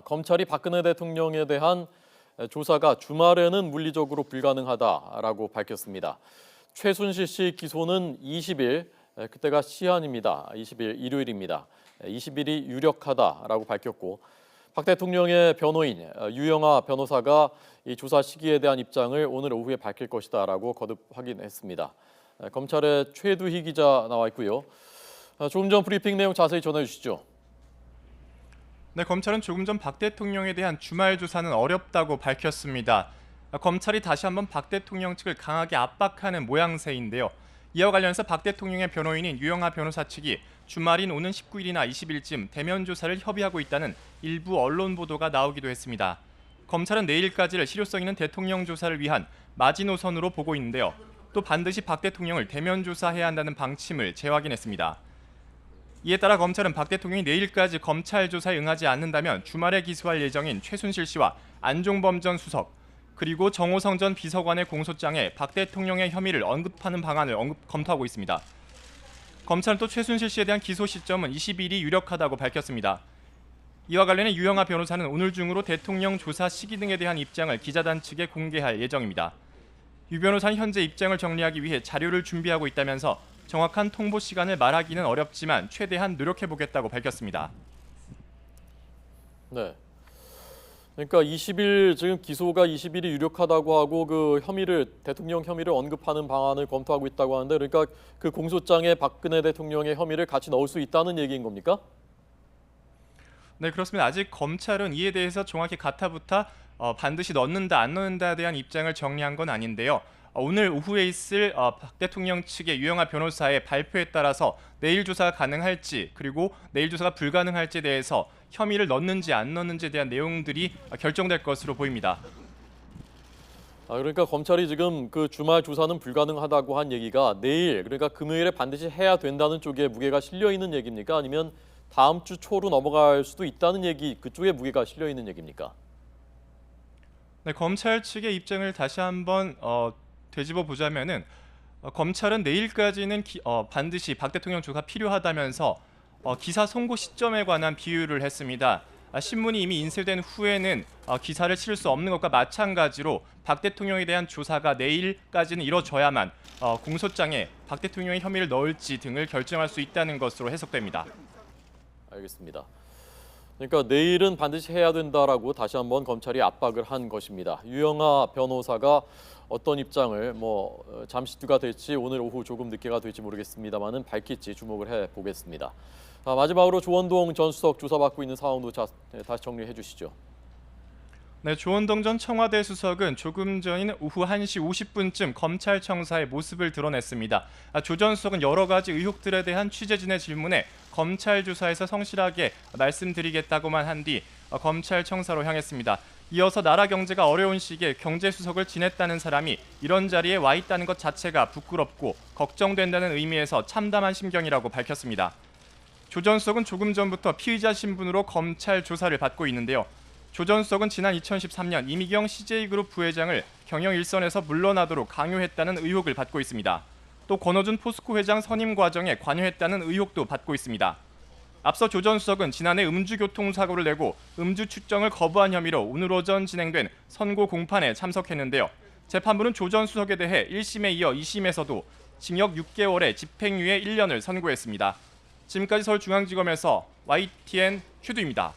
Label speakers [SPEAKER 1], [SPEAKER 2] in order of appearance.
[SPEAKER 1] 검찰이 박근혜 대통령에 대한 조사가 주말에는 물리적으로 불가능하다라고 밝혔습니다. 최순실 씨 기소는 20일, 그때가 시한입니다. 20일 일요일입니다. 20일이 유력하다라고 밝혔고 박 대통령의 변호인 유영하 변호사가 이 조사 시기에 대한 입장을 오늘 오후에 밝힐 것이다라고 거듭 확인했습니다. 검찰의 최두희 기자 나와 있고요. 조금 전 브리핑 내용 자세히 전해 주시죠.
[SPEAKER 2] 네, 검찰은 조금 전 박 대통령에 대한 주말 조사는 어렵다고 밝혔습니다. 검찰이 다시 한번 박 대통령 측을 강하게 압박하는 모양새인데요. 이와 관련해서 박 대통령의 변호인인 유영하 변호사 측이 주말인 오는 19일이나 20일쯤 대면 조사를 협의하고 있다는 일부 언론 보도가 나오기도 했습니다. 검찰은 내일까지를 실효성 있는 대통령 조사를 위한 마지노선으로 보고 있는데요. 또 반드시 박 대통령을 대면 조사해야 한다는 방침을 재확인했습니다. 이에 따라 검찰은 박 대통령이 내일까지 검찰 조사에 응하지 않는다면 주말에 기소할 예정인 최순실 씨와 안종범 전 수석, 그리고 정호성 전 비서관의 공소장에 박 대통령의 혐의를 언급하는 방안을 검토하고 있습니다. 검찰은 또 최순실 씨에 대한 기소 시점은 20일이 유력하다고 밝혔습니다. 이와 관련해 유영하 변호사는 오늘 중으로 대통령 조사 시기 등에 대한 입장을 기자단 측에 공개할 예정입니다. 유 변호사는 현재 입장을 정리하기 위해 자료를 준비하고 있다면서 정확한 통보 시간을 말하기는 어렵지만 최대한 노력해보겠다고 밝혔습니다.
[SPEAKER 1] 네. 그러니까 20일 지금 기소가 20일이 유력하다고 하고 그 대통령 혐의를 언급하는 방안을 검토하고 있다고 하는데 그러니까 그 공소장에 박근혜 대통령의 혐의를 같이 넣을 수 있다는 얘기인 겁니까?
[SPEAKER 2] 네, 그렇습니다. 아직 검찰은 이에 대해서 정확히 가타부타 반드시 넣는다 안 넣는다에 대한 입장을 정리한 건 아닌데요. 오늘 오후에 있을 박 대통령 측의 유영하 변호사의 발표에 따라서 내일 조사가 가능할지 그리고 내일 조사가 불가능할지에 대해서 혐의를 넣는지 안 넣는지에 대한 내용들이 결정될 것으로 보입니다.
[SPEAKER 1] 그러니까 검찰이 지금 그 주말 조사는 불가능하다고 한 얘기가 내일 그러니까 금요일에 반드시 해야 된다는 쪽에 무게가 실려 있는 얘기입니까? 아니면 다음 주 초로 넘어갈 수도 있다는 얘기 그쪽에 무게가 실려 있는 얘기입니까?
[SPEAKER 2] 네, 검찰 측의 입장을 다시 한번 되짚어 보자면은 검찰은 내일까지는 반드시 박 대통령 조사가 필요하다면서 기사 송고 시점에 관한 비유를 했습니다. 신문이 이미 인쇄된 후에는 기사를 실을 수 없는 것과 마찬가지로 박 대통령에 대한 조사가 내일까지는 이뤄져야만 공소장에 박 대통령의 혐의를 넣을지 등을 결정할 수 있다는 것으로 해석됩니다.
[SPEAKER 1] 알겠습니다. 그러니까 내일은 반드시 해야 된다라고 다시 한번 검찰이 압박을 한 것입니다. 유영하 변호사가 어떤 입장을 잠시 뒤가 될지 오늘 오후 조금 늦게가 될지 모르겠습니다만은 밝힐지 주목을 해 보겠습니다. 마지막으로 조원동 전 수석 조사받고 있는 상황도 다시 정리해 주시죠.
[SPEAKER 2] 네, 조원동 전 청와대 수석은 조금 전인 오후 1시 50분쯤 검찰청사의 모습을 드러냈습니다. 조 전 수석은 여러 가지 의혹들에 대한 취재진의 질문에 검찰 조사에서 성실하게 말씀드리겠다고만 한 뒤 검찰청사로 향했습니다. 이어서 나라 경제가 어려운 시기에 경제수석을 지냈다는 사람이 이런 자리에 와 있다는 것 자체가 부끄럽고 걱정된다는 의미에서 참담한 심경이라고 밝혔습니다. 조 전 수석은 조금 전부터 피의자 신분으로 검찰 조사를 받고 있는데요. 조 전 수석은 지난 2013년 이미경 CJ그룹 부회장을 경영 일선에서 물러나도록 강요했다는 의혹을 받고 있습니다. 또 권오준 포스코 회장 선임 과정에 관여했다는 의혹도 받고 있습니다. 앞서 조 전 수석은 지난해 음주교통사고를 내고 음주 추정을 거부한 혐의로 오늘 오전 진행된 선고 공판에 참석했는데요. 재판부는 조 전 수석에 대해 1심에 이어 2심에서도 징역 6개월에 집행유예 1년을 선고했습니다. 지금까지 서울중앙지검에서 YTN 최두입니다.